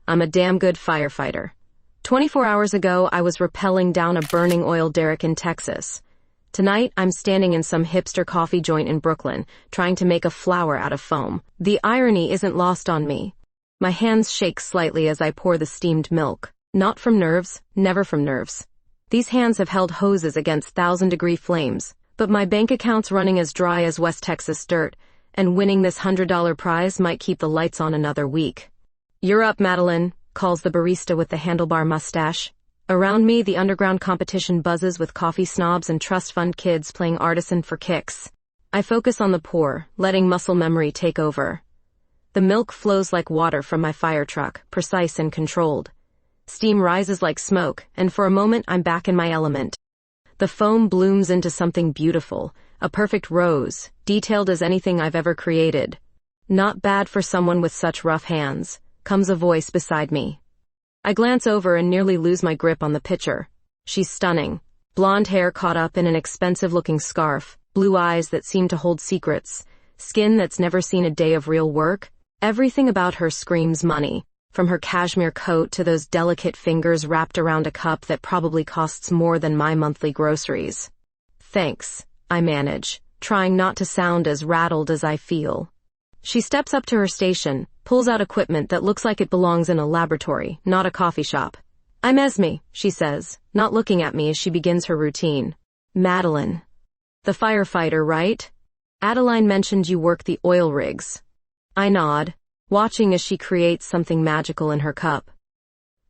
I'm a damn good firefighter. 24 hours ago, I was rappelling down a burning oil derrick in Texas. Tonight, I'm standing in some hipster coffee joint in Brooklyn, trying to make a flower out of foam. The irony isn't lost on me. My hands shake slightly as I pour the steamed milk. Not from nerves, never from nerves. These hands have held hoses against 1,000-degree flames, but my bank account's running as dry as West Texas dirt, and winning this $100 prize might keep the lights on another week. "You're up, Madeline," calls the barista with the handlebar mustache. Around me, the underground competition buzzes with coffee snobs and trust fund kids playing artisan for kicks. I focus on the pour, letting muscle memory take over. The milk flows like water from my fire truck, precise and controlled. Steam rises like smoke, and for a moment I'm back in my element. The foam blooms into something beautiful, a perfect rose, detailed as anything I've ever created. "Not bad for someone with such rough hands," comes a voice beside me. I glance over and nearly lose my grip on the pitcher. She's stunning. Blonde hair caught up in an expensive-looking scarf, blue eyes that seem to hold secrets, skin that's never seen a day of real work. Everything about her screams money, from her cashmere coat to those delicate fingers wrapped around a cup that probably costs more than my monthly groceries. "Thanks," I manage, trying not to sound as rattled as I feel. She steps up to her station, pulls out equipment that looks like it belongs in a laboratory, not a coffee shop. "I'm Esme," she says, not looking at me as she begins her routine. "Madeline. The firefighter, right? Adeline mentioned you work the oil rigs." I nod, watching as she creates something magical in her cup.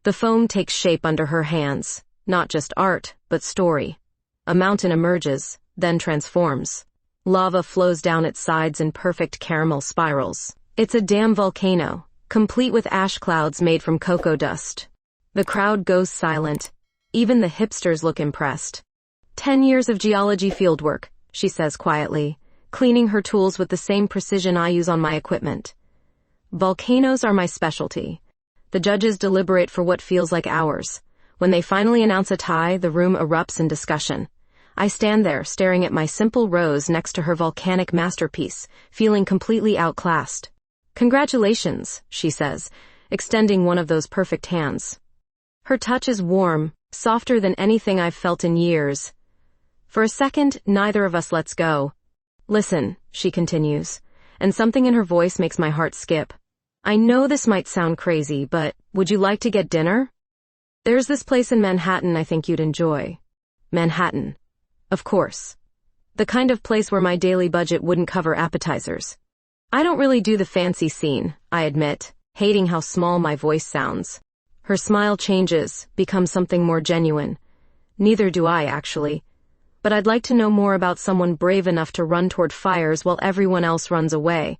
The foam takes shape under her hands, not just art, but story. A mountain emerges, then transforms. Lava flows down its sides in perfect caramel spirals. It's a damn volcano, complete with ash clouds made from cocoa dust. The crowd goes silent. Even the hipsters look impressed. 10 years of geology fieldwork, she says quietly, cleaning her tools with the same precision I use on my equipment. Volcanoes are my specialty. The judges deliberate for what feels like hours. When they finally announce a tie, the room erupts in discussion. I stand there, staring at my simple rose next to her volcanic masterpiece, feeling completely outclassed. "Congratulations," she says, extending one of those perfect hands. Her touch is warm, softer than anything I've felt in years. For a second, neither of us lets go. "Listen," she continues, and something in her voice makes my heart skip. "I know this might sound crazy, but would you like to get dinner? There's this place in Manhattan I think you'd enjoy." Manhattan. Of course. The kind of place where my daily budget wouldn't cover appetizers. I don't really do the fancy scene, I admit, hating how small my voice sounds. Her smile changes, becomes something more genuine. Neither do I, actually. But I'd like to know more about someone brave enough to run toward fires while everyone else runs away.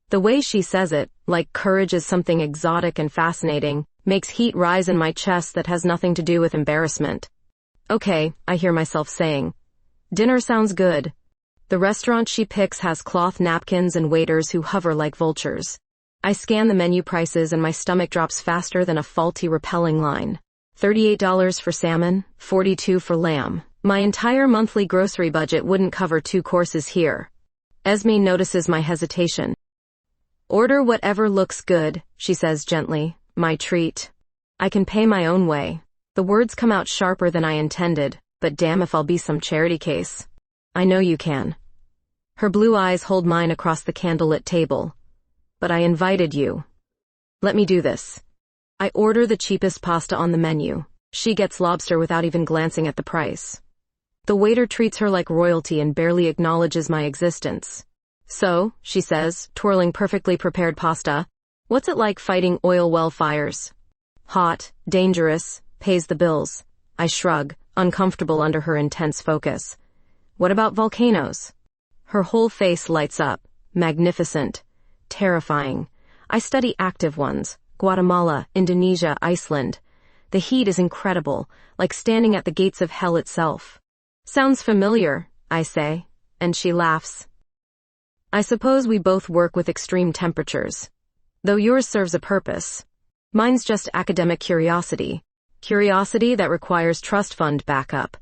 The way she says it, like courage is something exotic and fascinating, makes heat rise in my chest that has nothing to do with embarrassment. "Okay," I hear myself saying. "Dinner sounds good." The restaurant she picks has cloth napkins and waiters who hover like vultures. I scan the menu prices and my stomach drops faster than a faulty rappelling line. $38 for salmon, $42 for lamb. My entire monthly grocery budget wouldn't cover 2 courses here. Esme notices my hesitation. "Order whatever looks good," she says gently. "My treat. I can pay my own way." The words come out sharper than I intended, but damn if I'll be some charity case. "I know you can." Her blue eyes hold mine across the candlelit table. "But I invited you. Let me do this." I order the cheapest pasta on the menu. She gets lobster without even glancing at the price. The waiter treats her like royalty and barely acknowledges my existence. "So," she says, twirling perfectly prepared pasta, "what's it like fighting oil well fires?" "Hot, dangerous, pays the bills." I shrug, uncomfortable under her intense focus. "What about volcanoes?" Her whole face lights up, magnificent, terrifying. I study active ones, Guatemala, Indonesia, Iceland. The heat is incredible, like standing at the gates of hell itself. "Sounds familiar," I say, and she laughs. "I suppose we both work with extreme temperatures. Though yours serves a purpose. Mine's just academic curiosity. Curiosity that requires trust fund backup."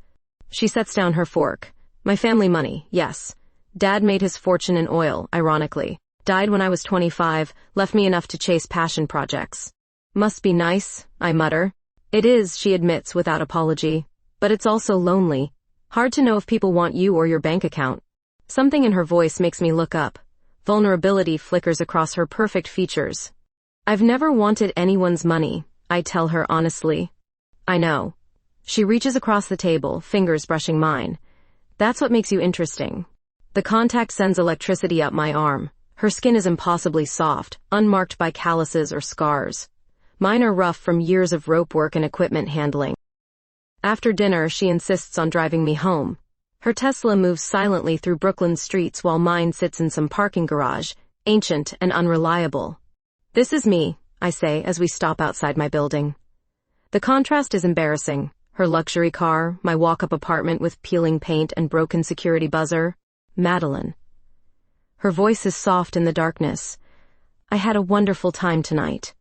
She sets down her fork. "My family money, yes. Dad made his fortune in oil, ironically. Died when I was 25, left me enough to chase passion projects. Must be nice, I mutter. It is, she admits without apology. But it's also lonely. Hard to know if people want you or your bank account. Something in her voice makes me look up. Vulnerability flickers across her perfect features. I've never wanted anyone's money, I tell her honestly. I know. She reaches across the table, fingers brushing mine. That's what makes you interesting. The contact sends electricity up my arm. Her skin is impossibly soft, unmarked by calluses or scars. Mine are rough from years of rope work and equipment handling. After dinner, she insists on driving me home. Her Tesla moves silently through Brooklyn's streets while mine sits in some parking garage, ancient and unreliable. This is me, I say as we stop outside my building. The contrast is embarrassing. Her luxury car, my walk-up apartment with peeling paint and broken security buzzer. Madeline. Her voice is soft in the darkness. I had a wonderful time tonight.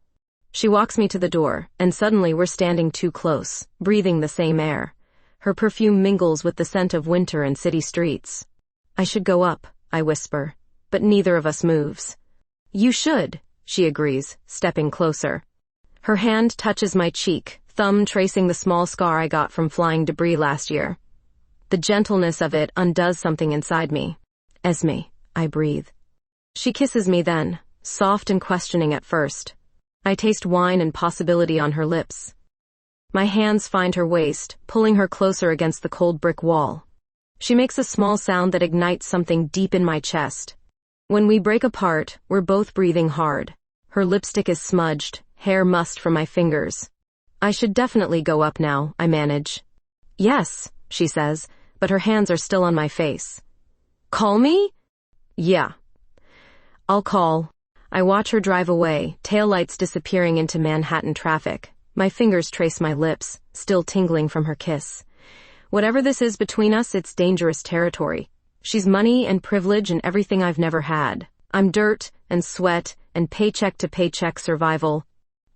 She walks me to the door, and suddenly we're standing too close, breathing the same air. Her perfume mingles with the scent of winter and city streets. I should go up, I whisper, but neither of us moves. You should, she agrees, stepping closer. Her hand touches my cheek, thumb tracing the small scar I got from flying debris last year. The gentleness of it undoes something inside me. Esme, I breathe. She kisses me then, soft and questioning at first. I taste wine and possibility on her lips. My hands find her waist, pulling her closer against the cold brick wall. She makes a small sound that ignites something deep in my chest. When we break apart, we're both breathing hard. Her lipstick is smudged, hair mussed from my fingers. I should definitely go up now, I manage. Yes, she says, but her hands are still on my face. Call me? Yeah. I'll call. I watch her drive away, taillights disappearing into Manhattan traffic. My fingers trace my lips, still tingling from her kiss. Whatever this is between us, it's dangerous territory. She's money and privilege and everything I've never had. I'm dirt and sweat and paycheck to paycheck survival.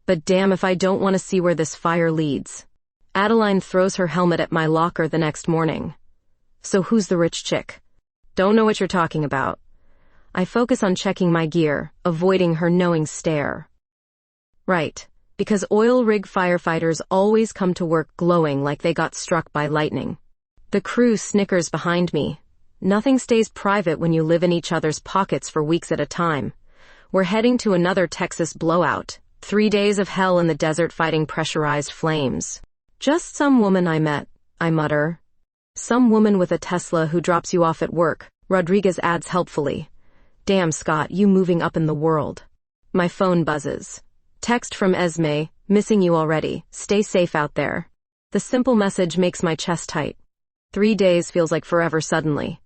But damn if I don't want to see where this fire leads. Adeline throws her helmet at my locker the next morning. So who's the rich chick? Don't know what you're talking about. I focus on checking my gear, avoiding her knowing stare. Right, because oil rig firefighters always come to work glowing like they got struck by lightning. The crew snickers behind me. Nothing stays private when you live in each other's pockets for weeks at a time. We're heading to another Texas blowout. 3 days of hell in the desert fighting pressurized flames. Just some woman I met, I mutter. Some woman with a Tesla who drops you off at work, Rodriguez adds helpfully. Damn, Scott, you moving up in the world. My phone buzzes. Text from Esme, missing you already, stay safe out there. The simple message makes my chest tight. 3 days feels like forever suddenly.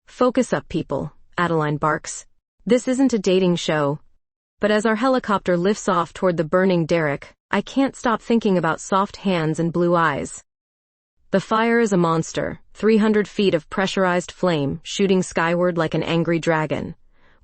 Focus up, people, Adeline barks. This isn't a dating show. But as our helicopter lifts off toward the burning derrick, I can't stop thinking about soft hands and blue eyes. The fire is a monster, 300 feet of pressurized flame, shooting skyward like an angry dragon.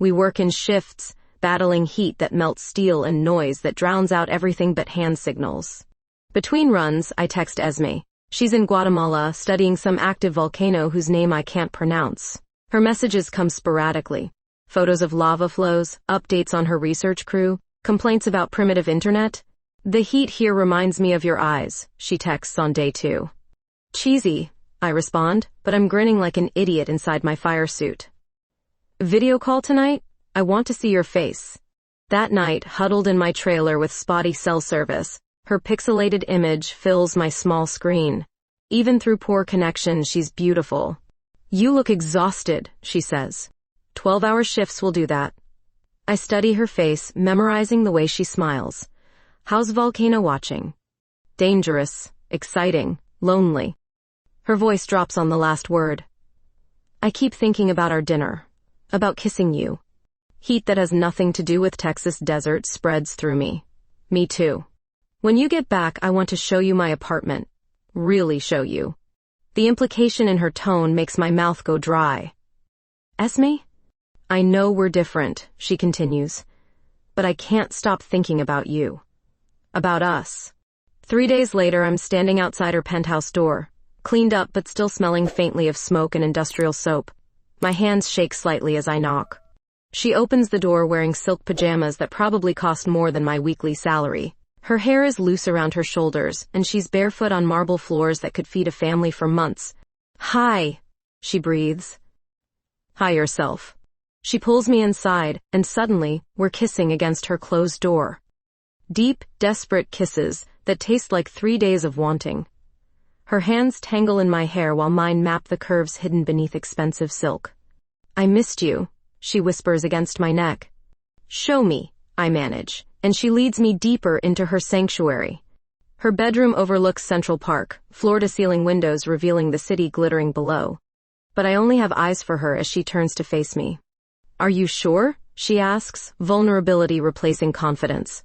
We work in shifts, battling heat that melts steel and noise that drowns out everything but hand signals. Between runs, I text Esme. She's in Guatemala, studying some active volcano whose name I can't pronounce. Her messages come sporadically. Photos of lava flows, updates on her research crew, complaints about primitive internet. The heat here reminds me of your eyes, she texts on day 2. Cheesy, I respond, but I'm grinning like an idiot inside my fire suit. Video call tonight? I want to see your face. That night, huddled in my trailer with spotty cell service, her pixelated image fills my small screen. Even through poor connection, she's beautiful. You look exhausted, she says. 12-hour shifts will do that. I study her face, memorizing the way she smiles. How's Volcano watching? Dangerous, exciting, lonely. Her voice drops on the last word. I keep thinking about our dinner. About kissing you. Heat that has nothing to do with Texas desert spreads through me. Me too. When you get back, I want to show you my apartment. Really show you. The implication in her tone makes my mouth go dry. Esme? I know we're different, she continues. But I can't stop thinking about you. About us. 3 days later, I'm standing outside her penthouse door. Cleaned up but still smelling faintly of smoke and industrial soap. My hands shake slightly as I knock. She opens the door wearing silk pajamas that probably cost more than my weekly salary. Her hair is loose around her shoulders, and she's barefoot on marble floors that could feed a family for months. "Hi," she breathes. "Hi yourself." She pulls me inside, and suddenly, we're kissing against her closed door. Deep, desperate kisses that taste like 3 days of wanting. Her hands tangle in my hair while mine map the curves hidden beneath expensive silk. "I missed you," she whispers against my neck. "Show me," I manage, and she leads me deeper into her sanctuary. Her bedroom overlooks Central Park, floor-to-ceiling windows revealing the city glittering below. But I only have eyes for her as she turns to face me. "Are you sure?" she asks, vulnerability replacing confidence.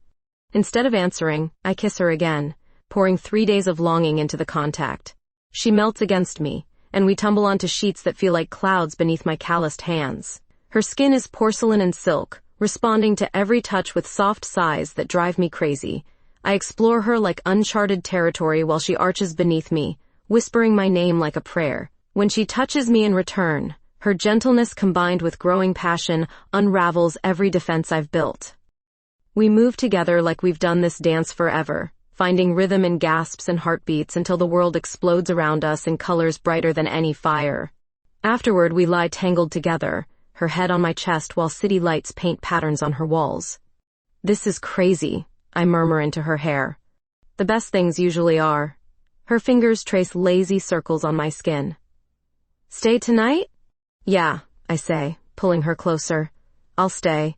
Instead of answering, I kiss her again, pouring 3 days of longing into the contact. She melts against me, and we tumble onto sheets that feel like clouds beneath my calloused hands. Her skin is porcelain and silk, responding to every touch with soft sighs that drive me crazy. I explore her like uncharted territory while she arches beneath me, whispering my name like a prayer. When she touches me in return, her gentleness combined with growing passion unravels every defense I've built. We move together like we've done this dance forever, finding rhythm in gasps and heartbeats until the world explodes around us in colors brighter than any fire. Afterward, we lie tangled together, her head on my chest while city lights paint patterns on her walls. "This is crazy," I murmur into her hair. The best things usually are. Her fingers trace lazy circles on my skin. "Stay tonight?" "Yeah," I say, pulling her closer. "I'll stay."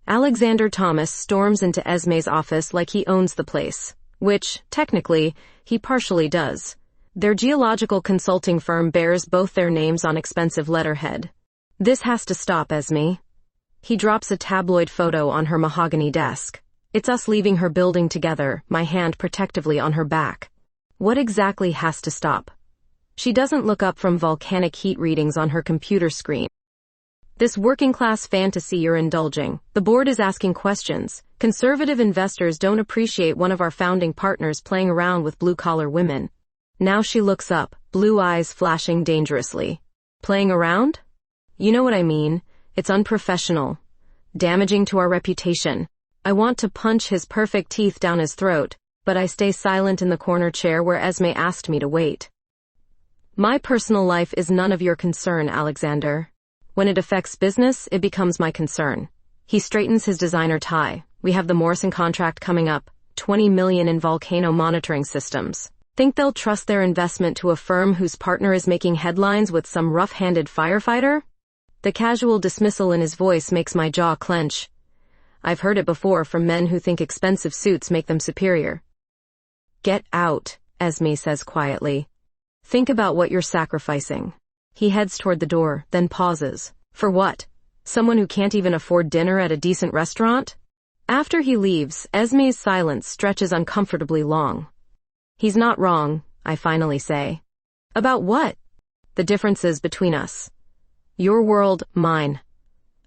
Alexander Thomas storms into Esme's office like he owns the place, which, technically, he partially does. Their geological consulting firm bears both their names on expensive letterhead. "This has to stop, Esme." He drops a tabloid photo on her mahogany desk. It's us leaving her building together, my hand protectively on her back. What exactly has to stop? She doesn't look up from volcanic heat readings on her computer screen. "This working-class fantasy you're indulging. The board is asking questions. Conservative investors don't appreciate one of our founding partners playing around with blue-collar women." Now she looks up, blue eyes flashing dangerously. "Playing around? You know what I mean. It's unprofessional. Damaging to our reputation." I want to punch his perfect teeth down his throat, but I stay silent in the corner chair where Esme asked me to wait. "My personal life is none of your concern, Alexander. When it affects business, it becomes my concern." He straightens his designer tie. "We have the Morrison contract coming up, $20 million in volcano monitoring systems. Think they'll trust their investment to a firm whose partner is making headlines with some rough-handed firefighter?" The casual dismissal in his voice makes my jaw clench. I've heard it before from men who think expensive suits make them superior. "Get out," Esme says quietly. "Think about what you're sacrificing." He heads toward the door, then pauses. "For what? Someone who can't even afford dinner at a decent restaurant?" After he leaves, Esme's silence stretches uncomfortably long. "He's not wrong," I finally say. "About what?" "The differences between us. Your world, mine."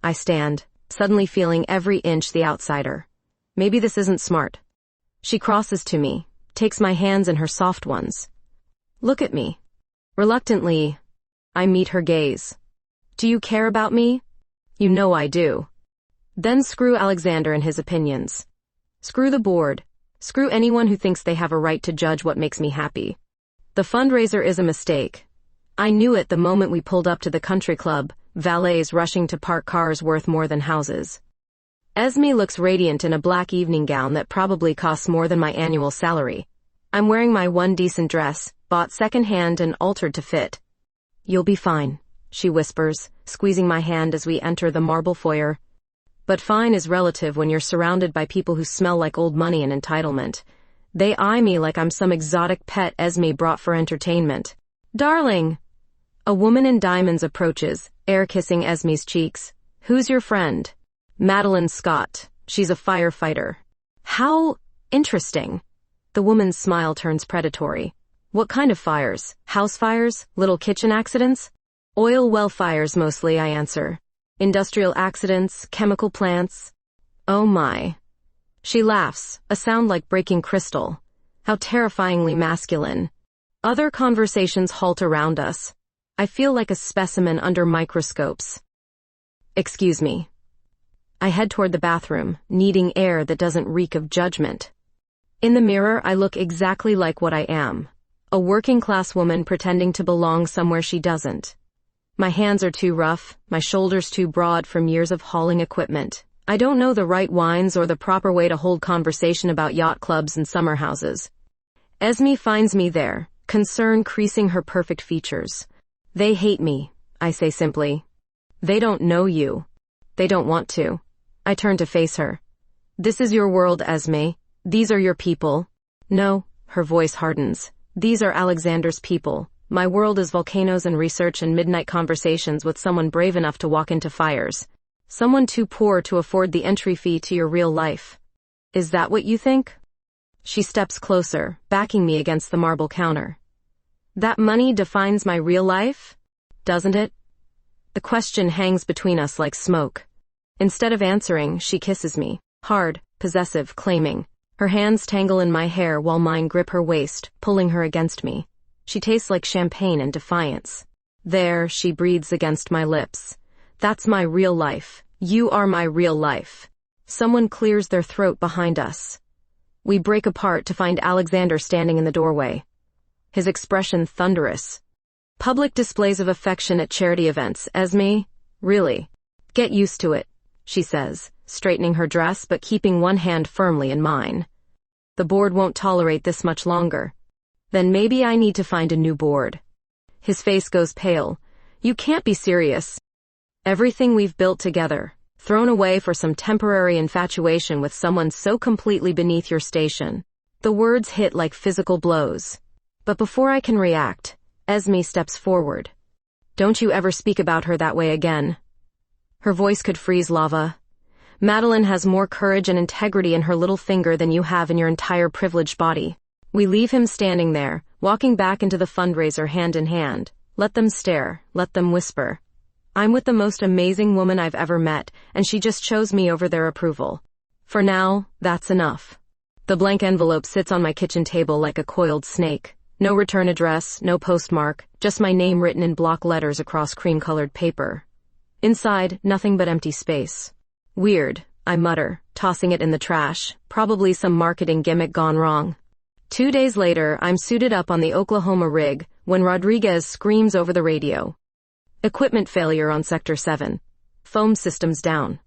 I stand, suddenly feeling every inch the outsider. Maybe this isn't smart. She crosses to me, takes my hands in her soft ones. "Look at me." Reluctantly, I meet her gaze. "Do you care about me?" "You know I do." Then screw Alexander and his opinions. Screw the board. Screw anyone who thinks they have a right to judge what makes me happy. The fundraiser is a mistake. I knew it the moment we pulled up to the country club, valets rushing to park cars worth more than houses. Esme looks radiant in a black evening gown that probably costs more than my annual salary. I'm wearing my one decent dress, bought secondhand and altered to fit. "You'll be fine," she whispers, squeezing my hand as we enter the marble foyer. But fine is relative when you're surrounded by people who smell like old money and entitlement. They eye me like I'm some exotic pet Esme brought for entertainment. "Darling!" A woman in diamonds approaches, air-kissing Esme's cheeks. "Who's your friend?" "Madeline Scott. She's a firefighter." "How interesting." The woman's smile turns predatory. "What kind of fires? House fires? Little kitchen accidents?" "Oil well fires mostly," I answer. "Industrial accidents, chemical plants." "Oh my." She laughs, a sound like breaking crystal. How terrifyingly masculine. Other conversations halt around us. I feel like a specimen under microscopes. "Excuse me." I head toward the bathroom, needing air that doesn't reek of judgment. In the mirror, I look exactly like what I am. A working-class woman pretending to belong somewhere she doesn't. My hands are too rough, my shoulders too broad from years of hauling equipment. I don't know the right wines or the proper way to hold conversation about yacht clubs and summer houses. Esme finds me there, concern creasing her perfect features. They hate me, I say simply. They don't know you. They don't want to. I turn to face her. This is your world, Esme. These are your people. No, her voice hardens. These are Alexander's people. My world is volcanoes and research and midnight conversations with someone brave enough to walk into fires. Someone too poor to afford the entry fee to your real life. Is that what you think? She steps closer, backing me against the marble counter. That money defines my real life? Doesn't it? The question hangs between us like smoke. Instead of answering, she kisses me. Hard, possessive, claiming. Her hands tangle in my hair while mine grip her waist, pulling her against me. She tastes like champagne and defiance. There, she breathes against my lips. That's my real life. You are my real life. Someone clears their throat behind us. We break apart to find Alexander standing in the doorway. His expression thunderous. Public displays of affection at charity events, Esme? Really? Get used to it, she says, straightening her dress but keeping one hand firmly in mine. The board won't tolerate this much longer. Then maybe I need to find a new board. His face goes pale. You can't be serious. Everything we've built together, thrown away for some temporary infatuation with someone so completely beneath your station. The words hit like physical blows. But before I can react, Esme steps forward. Don't you ever speak about her that way again. Her voice could freeze lava. Madeline has more courage and integrity in her little finger than you have in your entire privileged body. We leave him standing there, walking back into the fundraiser hand in hand. Let them stare, let them whisper. I'm with the most amazing woman I've ever met, and she just chose me over their approval. For now, that's enough. The blank envelope sits on my kitchen table like a coiled snake. No return address, no postmark, just my name written in block letters across cream-colored paper. Inside, nothing but empty space. Weird, I mutter, tossing it in the trash. Probably some marketing gimmick gone wrong. 2 days later, I'm suited up on the Oklahoma rig when Rodriguez screams over the radio. Equipment failure on Sector 7. Foam systems down.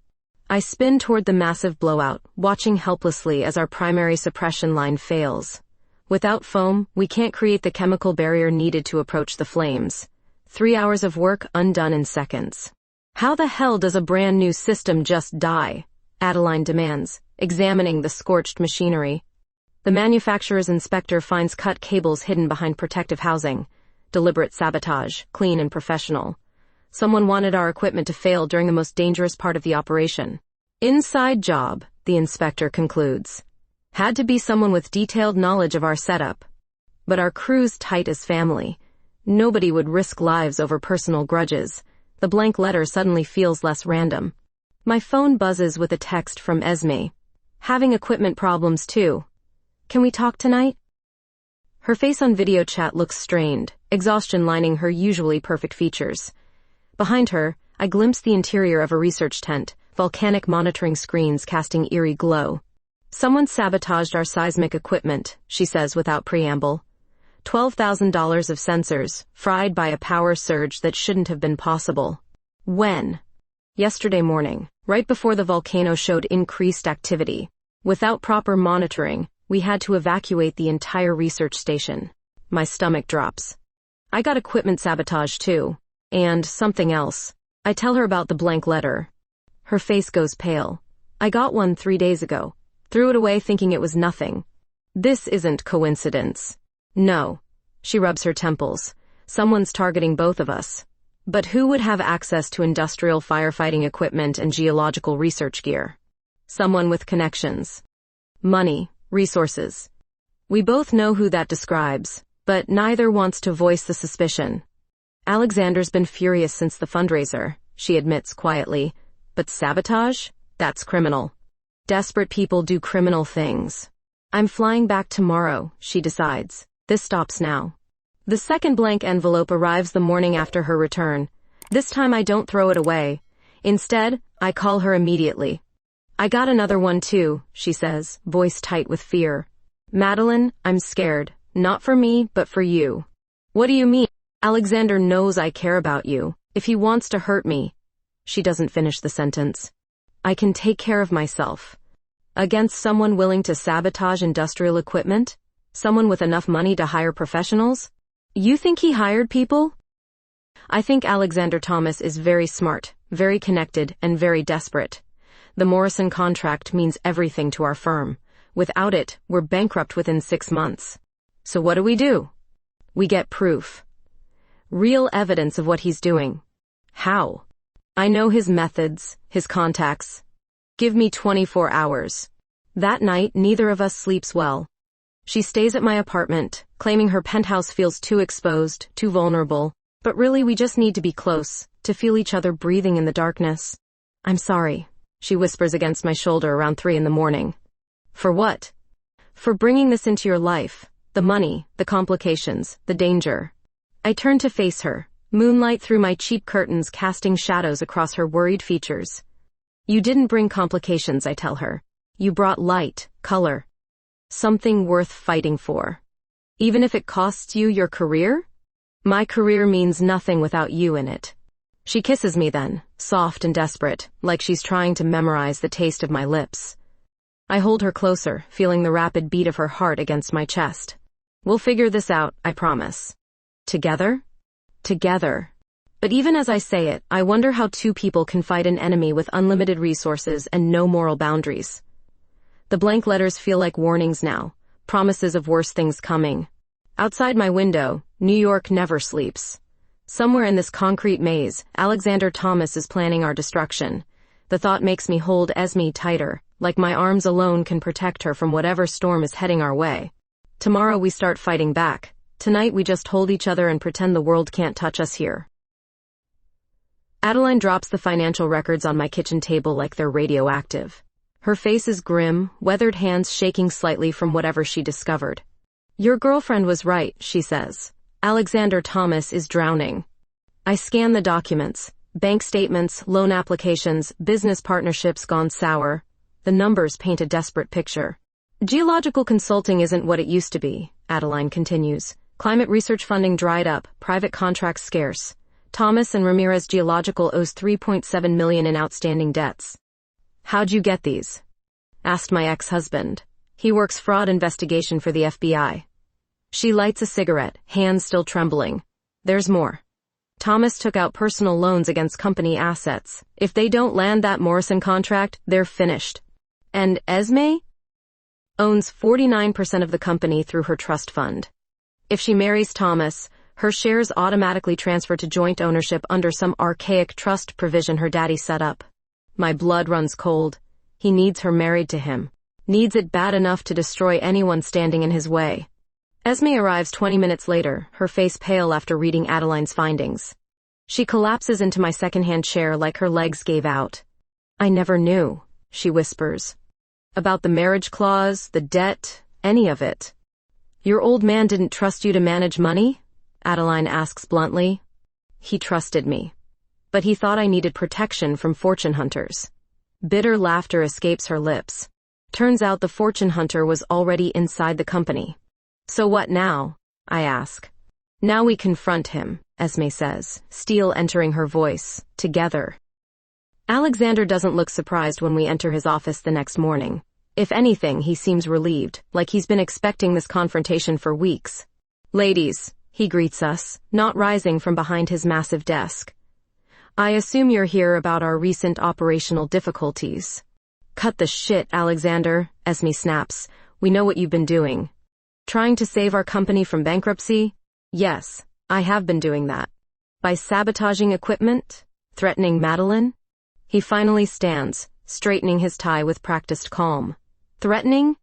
I spin toward the massive blowout, watching helplessly as our primary suppression line fails. Without foam, we can't create the chemical barrier needed to approach the flames. 3 hours of work undone in seconds. How the hell does a brand new system just die? Adeline demands, examining the scorched machinery. The manufacturer's inspector finds cut cables hidden behind protective housing. Deliberate sabotage, clean and professional. Someone wanted our equipment to fail during the most dangerous part of the operation. Inside job, the inspector concludes. Had to be someone with detailed knowledge of our setup. But our crew's tight as family. Nobody would risk lives over personal grudges. The blank letter suddenly feels less random. My phone buzzes with a text from Esme. Having equipment problems too. Can we talk tonight? Her face on video chat looks strained, exhaustion lining her usually perfect features. Behind her, I glimpse the interior of a research tent, volcanic monitoring screens casting eerie glow. Someone sabotaged our seismic equipment, she says without preamble. $12,000 of sensors, fried by a power surge that shouldn't have been possible. When? Yesterday morning, right before the volcano showed increased activity. Without proper monitoring, we had to evacuate the entire research station. My stomach drops. I got equipment sabotage too. And something else. I tell her about the blank letter. Her face goes pale. I got one 3 days ago. Threw it away thinking it was nothing. This isn't coincidence. No. She rubs her temples. Someone's targeting both of us. But who would have access to industrial firefighting equipment and geological research gear? Someone with connections. Money, resources. We both know who that describes, but neither wants to voice the suspicion. Alexander's been furious since the fundraiser, she admits quietly. But sabotage? That's criminal. Desperate people do criminal things. I'm flying back tomorrow, she decides. This stops now. The second blank envelope arrives the morning after her return. This time I don't throw it away. Instead, I call her immediately. I got another one too, she says, voice tight with fear. Madeline, I'm scared. Not for me, but for you. What do you mean? Alexander knows I care about you. If he wants to hurt me. She doesn't finish the sentence. I can take care of myself. Against someone willing to sabotage industrial equipment? Someone with enough money to hire professionals? You think he hired people? I think Alexander Thomas is very smart, very connected, and very desperate. The Morrison contract means everything to our firm. Without it, we're bankrupt within 6 months. So what do? We get proof. Real evidence of what he's doing. How? I know his methods, his contacts. Give me 24 hours. That night, neither of us sleeps well. She stays at my apartment, claiming her penthouse feels too exposed, too vulnerable. But really, we just need to be close, to feel each other breathing in the darkness. I'm sorry, she whispers against my shoulder around 3 a.m. For what? For bringing this into your life. The money, the complications, the danger. I turn to face her, moonlight through my cheap curtains casting shadows across her worried features. You didn't bring complications, I tell her. You brought light, color. Something worth fighting for. Even if it costs you your career? My career means nothing without you in it. She kisses me then, soft and desperate, like she's trying to memorize the taste of my lips. I hold her closer, feeling the rapid beat of her heart against my chest. We'll figure this out, I promise. Together? Together. But even as I say it, I wonder how two people can fight an enemy with unlimited resources and no moral boundaries. The blank letters feel like warnings now, promises of worse things coming. Outside my window, New York never sleeps. Somewhere in this concrete maze, Alexander Thomas is planning our destruction. The thought makes me hold Esme tighter, like my arms alone can protect her from whatever storm is heading our way. Tomorrow we start fighting back. Tonight we just hold each other and pretend the world can't touch us here. Adeline drops the financial records on my kitchen table like they're radioactive. Her face is grim, weathered hands shaking slightly from whatever she discovered. Your girlfriend was right, she says. Alexander Thomas is drowning. I scan the documents. Bank statements, loan applications, business partnerships gone sour. The numbers paint a desperate picture. Geological consulting isn't what it used to be, Adeline continues. Climate research funding dried up, private contracts scarce. Thomas and Ramirez Geological owes $3.7 million in outstanding debts. How'd you get these? Asked my ex-husband. He works fraud investigation for the FBI. She lights a cigarette, hands still trembling. There's more. Thomas took out personal loans against company assets. If they don't land that Morrison contract, they're finished. And Esme owns 49% of the company through her trust fund. If she marries Thomas, her shares automatically transfer to joint ownership under some archaic trust provision her daddy set up. My blood runs cold. He needs her married to him. Needs it bad enough to destroy anyone standing in his way. Esme arrives 20 minutes later, her face pale after reading Adeline's findings. She collapses into my secondhand chair like her legs gave out. I never knew, she whispers. About the marriage clause, the debt, any of it. Your old man didn't trust you to manage money? Adeline asks bluntly. He trusted me. But he thought I needed protection from fortune hunters. Bitter laughter escapes her lips. Turns out the fortune hunter was already inside the company. So what now? I ask. Now we confront him, Esme says, steel entering her voice, together. Alexander doesn't look surprised when we enter his office the next morning. If anything, he seems relieved, like he's been expecting this confrontation for weeks. Ladies, he greets us, not rising from behind his massive desk. I assume you're here about our recent operational difficulties. Cut the shit, Alexander, Esme snaps. We know what you've been doing. Trying to save our company from bankruptcy? Yes, I have been doing that. By sabotaging equipment? Threatening Madeline? He finally stands, straightening his tie with practiced calm. Threatening?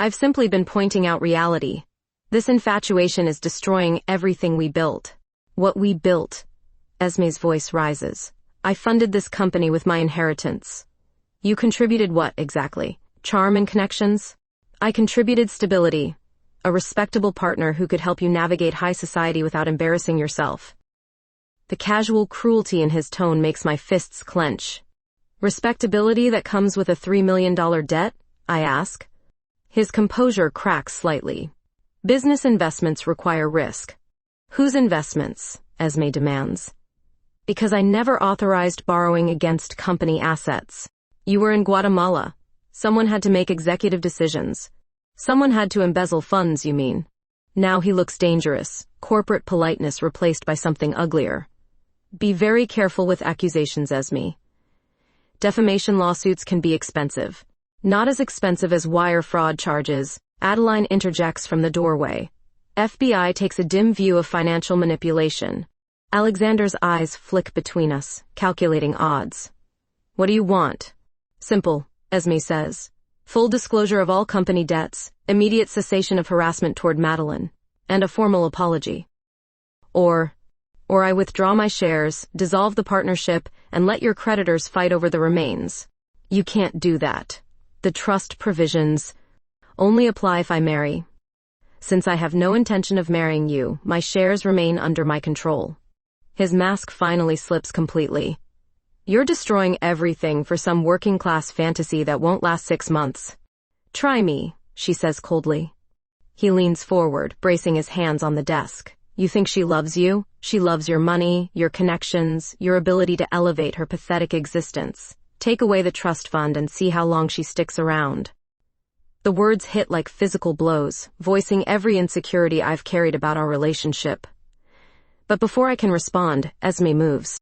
I've simply been pointing out reality. This infatuation is destroying everything we built. What we built. Esme's voice rises. I funded this company with my inheritance. You contributed what, exactly? Charm and connections? I contributed stability. A respectable partner who could help you navigate high society without embarrassing yourself. The casual cruelty in his tone makes my fists clench. Respectability that comes with a $3 million debt? I ask. His composure cracks slightly. Business investments require risk. Whose investments? Esme demands. Because I never authorized borrowing against company assets. You were in Guatemala. Someone had to make executive decisions. Someone had to embezzle funds, you mean? Now he looks dangerous, corporate politeness replaced by something uglier. Be very careful with accusations, Esme. Defamation lawsuits can be expensive. Not as expensive as wire fraud charges. Adeline interjects from the doorway. FBI takes a dim view of financial manipulation. Alexander's eyes flick between us, calculating odds. What do you want? Simple, Esme says. Full disclosure of all company debts, immediate cessation of harassment toward Madeline, and a formal apology. Or I withdraw my shares, dissolve the partnership, and let your creditors fight over the remains. You can't do that. The trust provisions only apply if I marry. Since I have no intention of marrying you, my shares remain under my control. His mask finally slips completely. You're destroying everything for some working-class fantasy that won't last 6 months. Try me, she says coldly. He leans forward, bracing his hands on the desk. You think she loves you? She loves your money, your connections, your ability to elevate her pathetic existence. Take away the trust fund and see how long she sticks around. The words hit like physical blows, voicing every insecurity I've carried about our relationship. But before I can respond, Esme moves.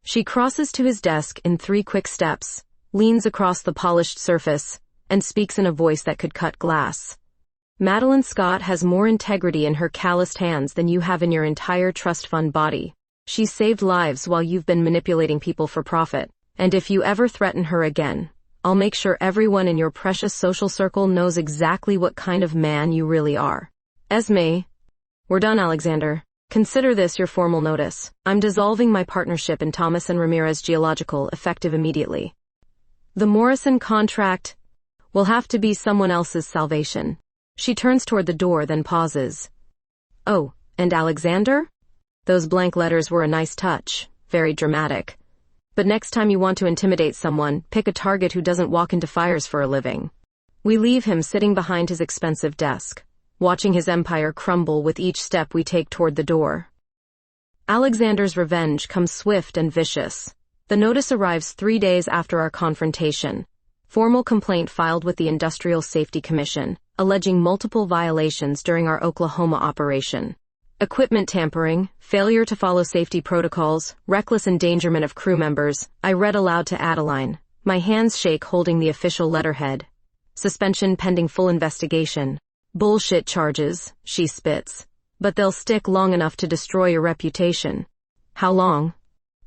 She crosses to his desk in 3 quick steps, leans across the polished surface, and speaks in a voice that could cut glass. Madeline Scott has more integrity in her calloused hands than you have in your entire trust fund body. She's saved lives while you've been manipulating people for profit. And if you ever threaten her again, I'll make sure everyone in your precious social circle knows exactly what kind of man you really are. Esme, we're done, Alexander. Consider this your formal notice. I'm dissolving my partnership in Thomas and Ramirez Geological, effective immediately. The Morrison contract will have to be someone else's salvation. She turns toward the door, then pauses. Oh, and Alexander? Those blank letters were a nice touch, very dramatic. But next time you want to intimidate someone, pick a target who doesn't walk into fires for a living. We leave him sitting behind his expensive desk, watching his empire crumble with each step we take toward the door. Alexander's revenge comes swift and vicious. The notice arrives 3 days after our confrontation. Formal complaint filed with the Industrial Safety Commission, alleging multiple violations during our Oklahoma operation. Equipment tampering, failure to follow safety protocols, reckless endangerment of crew members. I read aloud to Adeline. My hands shake holding the official letterhead. Suspension pending full investigation. Bullshit charges, she spits. But they'll stick long enough to destroy your reputation. How long?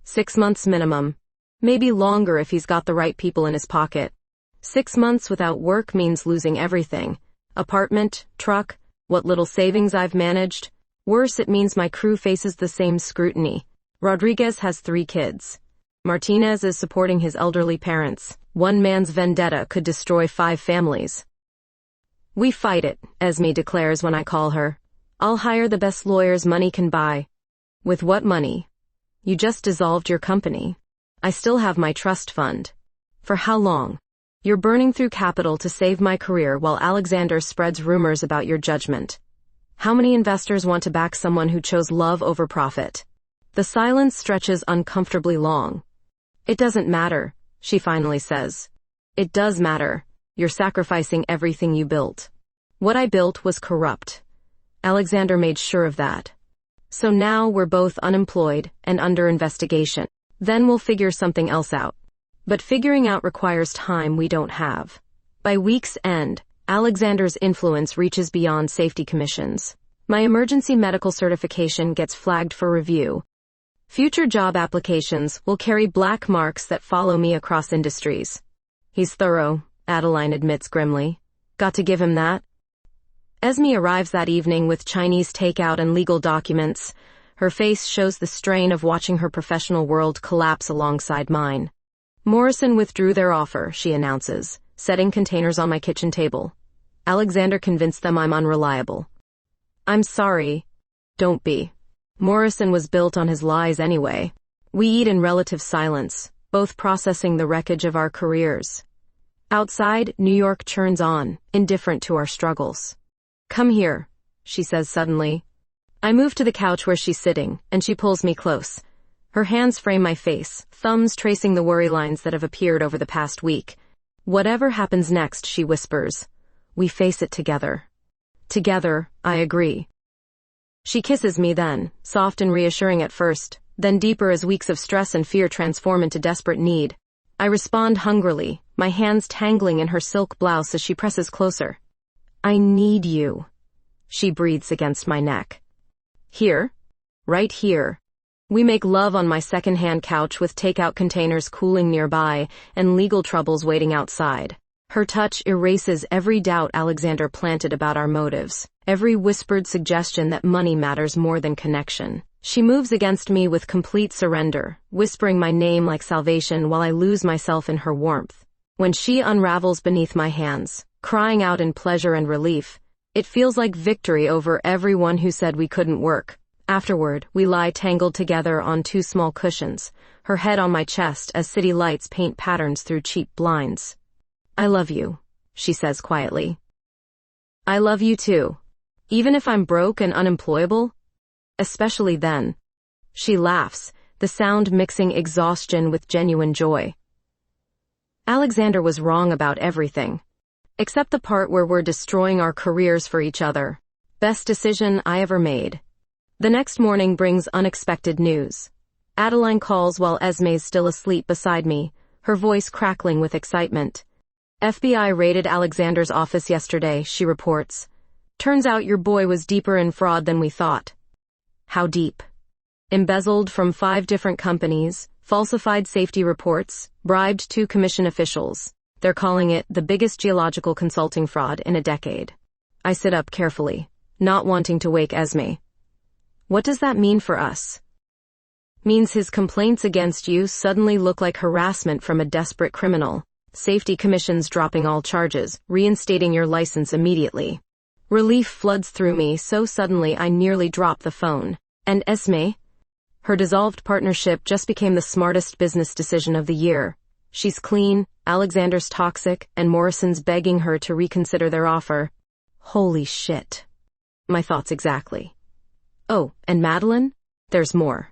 6 months minimum. Maybe longer if he's got the right people in his pocket. 6 months without work means losing everything. Apartment, truck, what little savings I've managed. Worse, it means my crew faces the same scrutiny. Rodriguez has 3 kids. Martinez is supporting his elderly parents. One man's vendetta could destroy 5 families. We fight it, Esme declares when I call her. I'll hire the best lawyers money can buy. With what money? You just dissolved your company. I still have my trust fund. For how long? You're burning through capital to save my career while Alexander spreads rumors about your judgment. How many investors want to back someone who chose love over profit? The silence stretches uncomfortably long. It doesn't matter, she finally says. It does matter. You're sacrificing everything you built. What I built was corrupt. Alexander made sure of that. So now we're both unemployed and under investigation. Then we'll figure something else out. But figuring out requires time we don't have. By week's end, Alexander's influence reaches beyond safety commissions. My emergency medical certification gets flagged for review. Future job applications will carry black marks that follow me across industries. He's thorough, Adeline admits grimly. Got to give him that. Esme arrives that evening with Chinese takeout and legal documents. Her face shows the strain of watching her professional world collapse alongside mine. Morrison withdrew their offer, she announces, setting containers on my kitchen table. Alexander convinced them I'm unreliable. I'm sorry. Don't be. Morrison was built on his lies anyway. We eat in relative silence, both processing the wreckage of our careers. Outside, New York churns on, indifferent to our struggles. "Come here," she says suddenly. I move to the couch where she's sitting, and she pulls me close. Her hands frame my face, thumbs tracing the worry lines that have appeared over the past week. "Whatever happens next," she whispers, "we face it together." Together, I agree. She kisses me then, soft and reassuring at first, then deeper as weeks of stress and fear transform into desperate need. I respond hungrily, my hands tangling in her silk blouse as she presses closer. "I need you," she breathes against my neck. "Here? Right here." We make love on my second-hand couch with takeout containers cooling nearby and legal troubles waiting outside. Her touch erases every doubt Alexander planted about our motives, every whispered suggestion that money matters more than connection. She moves against me with complete surrender, whispering my name like salvation while I lose myself in her warmth. When she unravels beneath my hands, crying out in pleasure and relief, it feels like victory over everyone who said we couldn't work. Afterward, we lie tangled together on two small cushions, her head on my chest as city lights paint patterns through cheap blinds. "I love you," she says quietly. "I love you too. Even if I'm broke and unemployable? Especially then." She laughs, the sound mixing exhaustion with genuine joy. Alexander was wrong about everything. Except the part where we're destroying our careers for each other. Best decision I ever made. The next morning brings unexpected news. Adeline calls while Esme's still asleep beside me, her voice crackling with excitement. "FBI raided Alexander's office yesterday," she reports. "Turns out your boy was deeper in fraud than we thought." "How deep?" "Embezzled from 5 different companies, falsified safety reports, bribed 2 commission officials. They're calling it the biggest geological consulting fraud in a decade." I sit up carefully, not wanting to wake Esme. "What does that mean for us?" "Means his complaints against you suddenly look like harassment from a desperate criminal. Safety commissions dropping all charges, reinstating your license immediately." Relief floods through me so suddenly I nearly drop the phone. "And Esme?" "Her dissolved partnership just became the smartest business decision of the year. She's clean, Alexander's toxic, and Morrison's begging her to reconsider their offer." Holy shit. My thoughts exactly. "Oh, and Madeline? There's more.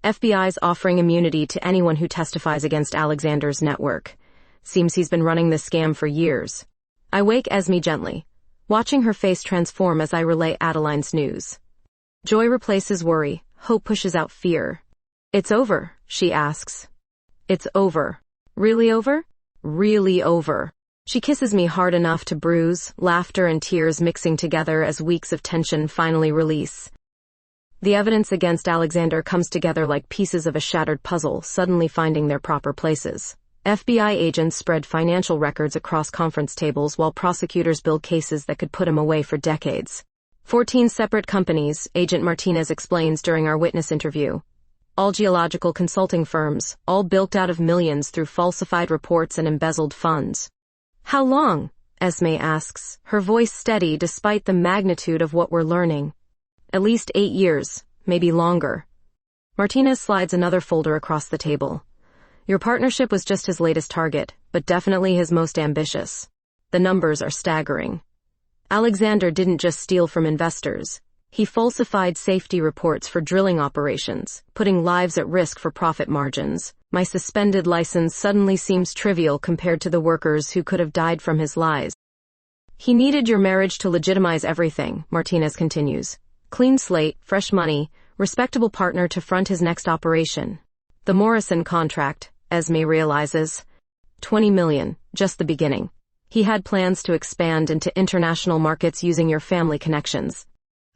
FBI's offering immunity to anyone who testifies against Alexander's network. Seems he's been running this scam for years." I wake Esme gently, watching her face transform as I relay Adeline's news. Joy replaces worry, hope pushes out fear. "It's over," she asks. "It's over." "Really over?" "Really over." She kisses me hard enough to bruise, laughter and tears mixing together as weeks of tension finally release. The evidence against Alexander comes together like pieces of a shattered puzzle, suddenly finding their proper places. FBI agents spread financial records across conference tables while prosecutors build cases that could put him away for decades. 14 separate companies, Agent Martinez explains during our witness interview. All geological consulting firms, all bilked out of millions through falsified reports and embezzled funds. "How long?" Esme asks, her voice steady despite the magnitude of what we're learning. "At least 8 years, maybe longer." Martinez slides another folder across the table. "Your partnership was just his latest target, but definitely his most ambitious. The numbers are staggering. Alexander didn't just steal from investors. He falsified safety reports for drilling operations, putting lives at risk for profit margins. My suspended license suddenly seems trivial compared to the workers who could have died from his lies." "He needed your marriage to legitimize everything," Martinez continues. "Clean slate, fresh money, respectable partner to front his next operation. The Morrison contract," Esme realizes. $20 million, just the beginning. He had plans to expand into international markets using your family connections.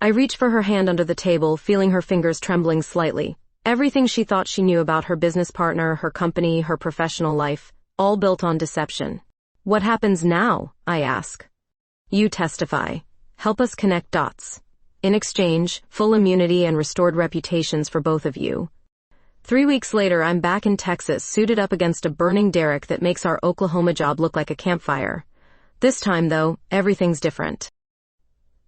I reach for her hand under the table, feeling her fingers trembling slightly. Everything she thought she knew about her business partner, her company, her professional life, all built on deception. "What happens now?" I ask. "You testify. Help us connect dots. In exchange, full immunity and restored reputations for both of you." 3 weeks later, I'm back in Texas, suited up against a burning derrick that makes our Oklahoma job look like a campfire. This time, though, everything's different.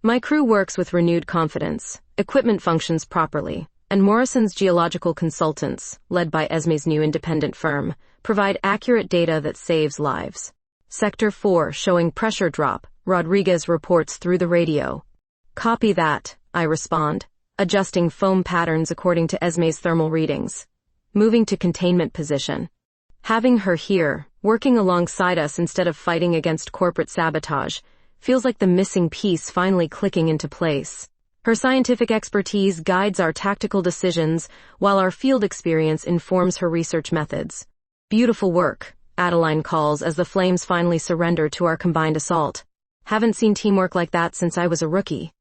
My crew works with renewed confidence, equipment functions properly, and Morrison's geological consultants, led by Esme's new independent firm, provide accurate data that saves lives. Sector 4 showing pressure drop, Rodriguez reports through the radio. Copy that, I respond, adjusting foam patterns according to Esme's thermal readings. Moving to containment position. Having her here, working alongside us instead of fighting against corporate sabotage, feels like the missing piece finally clicking into place. Her scientific expertise guides our tactical decisions, while our field experience informs her research methods. Beautiful work, Adeline calls as the flames finally surrender to our combined assault. Haven't seen teamwork like that since I was a rookie.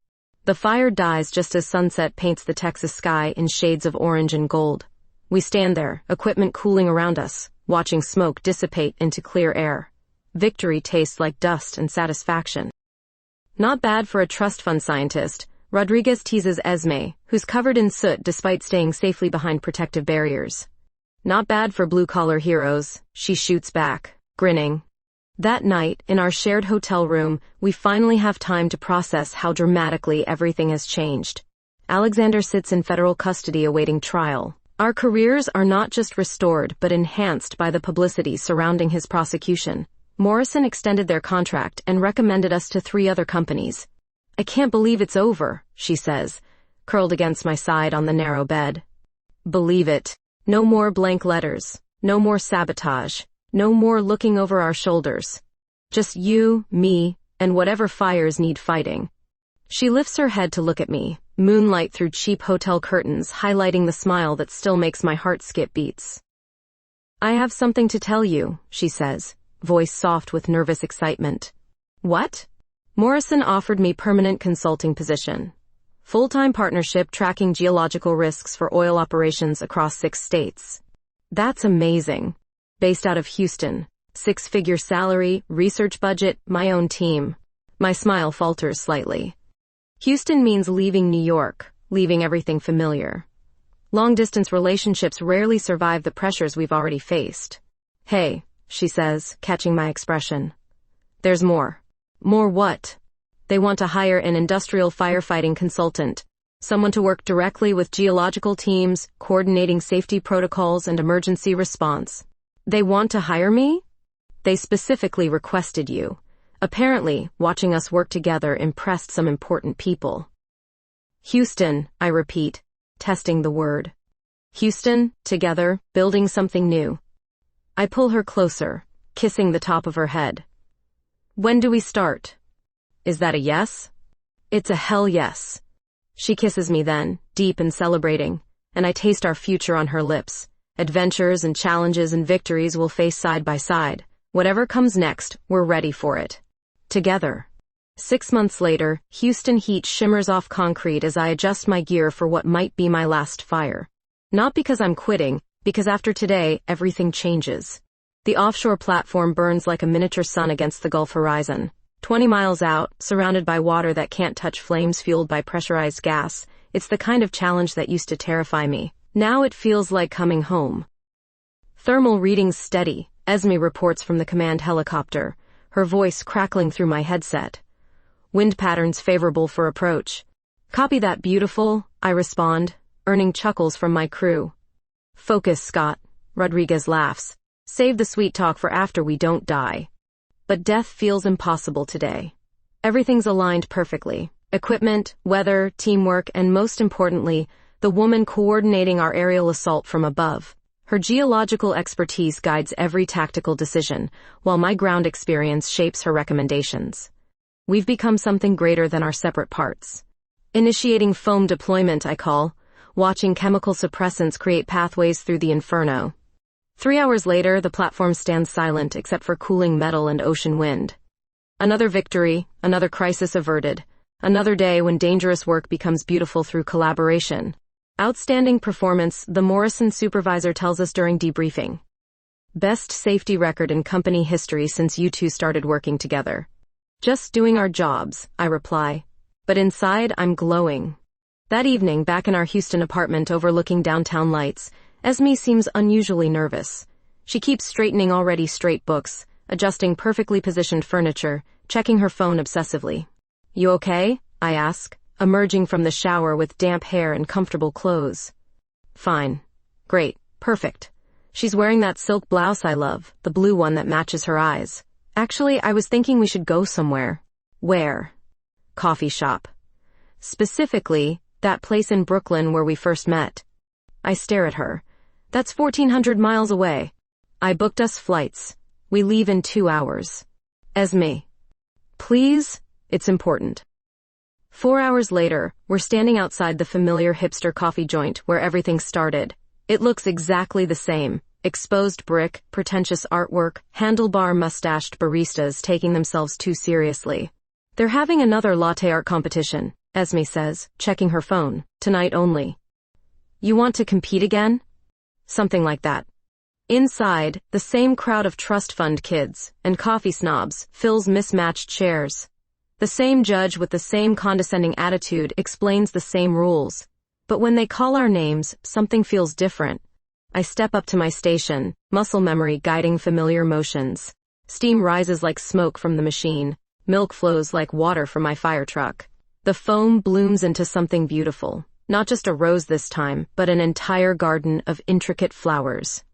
The fire dies just as sunset paints the Texas sky in shades of orange and gold. We stand there, equipment cooling around us, watching smoke dissipate into clear air. Victory tastes like dust and satisfaction. Not bad for a trust fund scientist, Rodriguez teases Esme, who's covered in soot despite staying safely behind protective barriers. Not bad for blue-collar heroes, she shoots back, grinning. That night, in our shared hotel room, we finally have time to process how dramatically everything has changed. Alexander sits in federal custody awaiting trial. Our careers are not just restored but enhanced by the publicity surrounding his prosecution. Morrison extended their contract and recommended us to 3 other companies. I can't believe it's over, she says, curled against my side on the narrow bed. Believe it. No more blank letters. No more sabotage. No more looking over our shoulders. Just you, me, and whatever fires need fighting. She lifts her head to look at me, moonlight through cheap hotel curtains highlighting the smile that still makes my heart skip beats. I have something to tell you, she says, voice soft with nervous excitement. What? Morrison offered me permanent consulting position. Full-time partnership tracking geological risks for oil operations across 6 states. That's amazing. Based out of Houston. 6-figure salary, research budget, my own team. My smile falters slightly. Houston means leaving New York, leaving everything familiar. Long-distance relationships rarely survive the pressures we've already faced. Hey, she says, catching my expression. There's more. More what? They want to hire an industrial firefighting consultant, someone to work directly with geological teams, coordinating safety protocols and emergency response. They want to hire me? They specifically requested you. Apparently, watching us work together impressed some important people. Houston, I repeat, testing the word. Houston, together, building something new. I pull her closer, kissing the top of her head. When do we start? Is that a yes? It's a hell yes. She kisses me then, deep and celebrating, and I taste our future on her lips. Adventures and challenges and victories we'll face side by side. Whatever comes next, we're ready for it. Together. 6 months later, Houston heat shimmers off concrete as I adjust my gear for what might be my last fire. Not because I'm quitting, because after today, everything changes. The offshore platform burns like a miniature sun against the Gulf horizon. 20 miles out, surrounded by water that can't touch flames fueled by pressurized gas, it's the kind of challenge that used to terrify me. Now it feels like coming home. Thermal readings steady, Esme reports from the command helicopter, her voice crackling through my headset. Wind patterns favorable for approach. Copy that, beautiful, I respond, earning chuckles from my crew. Focus, Scott, Rodriguez laughs. Save the sweet talk for after we don't die. But death feels impossible today. Everything's aligned perfectly. Equipment, weather, teamwork, and most importantly, the woman coordinating our aerial assault from above. Her geological expertise guides every tactical decision, while my ground experience shapes her recommendations. We've become something greater than our separate parts. Initiating foam deployment, I call, watching chemical suppressants create pathways through the inferno. 3 hours later, the platform stands silent except for cooling metal and ocean wind. Another victory, another crisis averted, another day when dangerous work becomes beautiful through collaboration. Outstanding performance, the Morrison supervisor tells us during debriefing. Best safety record in company history since you two started working together. Just doing our jobs, I reply. But inside, I'm glowing. That evening, back in our Houston apartment overlooking downtown lights, Esme seems unusually nervous. She keeps straightening already straight books, adjusting perfectly positioned furniture, checking her phone obsessively. You okay? I ask, emerging from the shower with damp hair and comfortable clothes. Fine. Great. Perfect. She's wearing that silk blouse I love, the blue one that matches her eyes. Actually, I was thinking we should go somewhere. Where? Coffee shop. Specifically, that place in Brooklyn where we first met. I stare at her. That's 1,400 miles away. I booked us flights. We leave in 2 hours. Esme. Please? It's important. 4 hours later, we're standing outside the familiar hipster coffee joint where everything started. It looks exactly the same. Exposed brick, pretentious artwork, handlebar mustached baristas taking themselves too seriously. They're having another latte art competition, Esme says, checking her phone. Tonight only. You want to compete again? Something like that. Inside, the same crowd of trust fund kids and coffee snobs fills mismatched chairs. The same judge with the same condescending attitude explains the same rules. But when they call our names, something feels different. I step up to my station, muscle memory guiding familiar motions. Steam rises like smoke from the machine. Milk flows like water from my fire truck. The foam blooms into something beautiful. Not just a rose this time, but an entire garden of intricate flowers.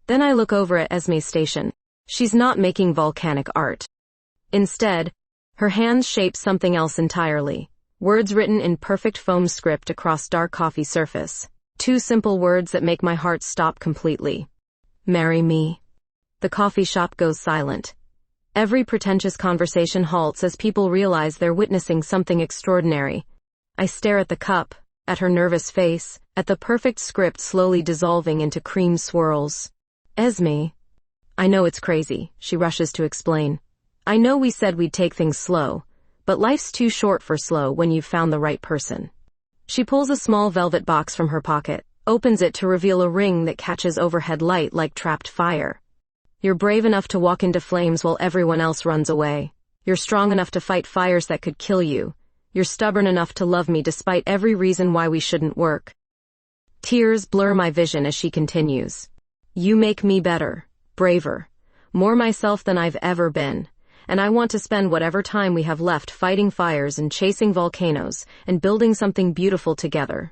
Then I look over at Esme's station. She's not making volcanic art. Instead, her hands shape something else entirely. Words written in perfect foam script across dark coffee surface. 2 simple words that make my heart stop completely. Marry me. The coffee shop goes silent. Every pretentious conversation halts as people realize they're witnessing something extraordinary. I stare at the cup, at her nervous face, at the perfect script slowly dissolving into cream swirls. Esme. I know it's crazy, she rushes to explain. I know we said we'd take things slow, but life's too short for slow when you've found the right person. She pulls a small velvet box from her pocket, opens it to reveal a ring that catches overhead light like trapped fire. You're brave enough to walk into flames while everyone else runs away. You're strong enough to fight fires that could kill you. You're stubborn enough to love me despite every reason why we shouldn't work. Tears blur my vision as she continues. You make me better, braver, more myself than I've ever been. And I want to spend whatever time we have left fighting fires and chasing volcanoes and building something beautiful together.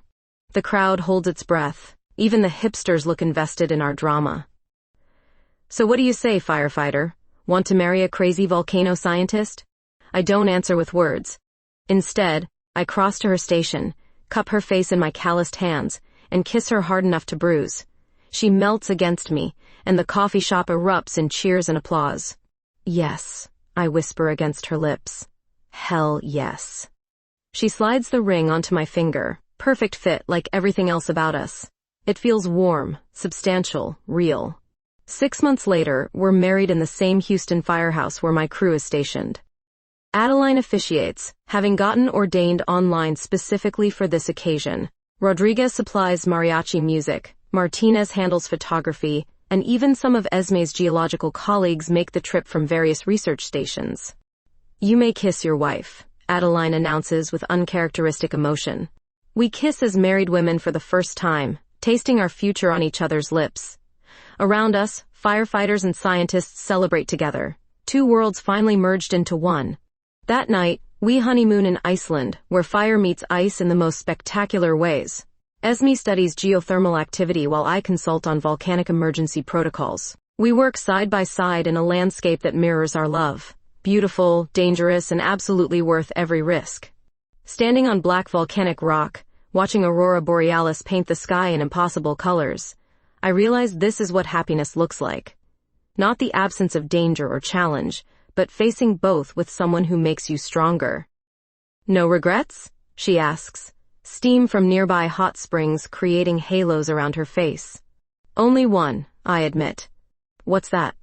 The crowd holds its breath. Even the hipsters look invested in our drama. So what do you say, firefighter? Want to marry a crazy volcano scientist? I don't answer with words. Instead, I cross to her station, cup her face in my calloused hands, and kiss her hard enough to bruise. She melts against me, and the coffee shop erupts in cheers and applause. Yes. I whisper against her lips. Hell yes. She slides the ring onto my finger, perfect fit like everything else about us. It feels warm, substantial, real. 6 months later, we're married in the same Houston firehouse where my crew is stationed. Adeline officiates, having gotten ordained online specifically for this occasion. Rodriguez supplies mariachi music, Martinez handles photography, and even some of Esme's geological colleagues make the trip from various research stations. You may kiss your wife, Adeline announces with uncharacteristic emotion. We kiss as married women for the first time, tasting our future on each other's lips. Around us, firefighters and scientists celebrate together. 2 worlds finally merged into one. That night, we honeymoon in Iceland, where fire meets ice in the most spectacular ways. Esme studies geothermal activity while I consult on volcanic emergency protocols. We work side by side in a landscape that mirrors our love. Beautiful, dangerous, and absolutely worth every risk. Standing on black volcanic rock, watching Aurora Borealis paint the sky in impossible colors, I realize this is what happiness looks like. Not the absence of danger or challenge, but facing both with someone who makes you stronger. No regrets? She asks. Steam from nearby hot springs creating halos around her face. Only one, I admit. What's that?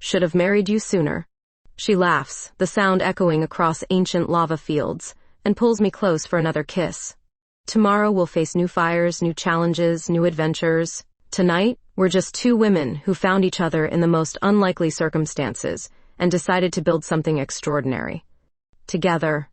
Should have married you sooner. She laughs, the sound echoing across ancient lava fields, and pulls me close for another kiss. Tomorrow we'll face new fires, new challenges, new adventures. Tonight, we're just 2 women who found each other in the most unlikely circumstances and decided to build something extraordinary. Together,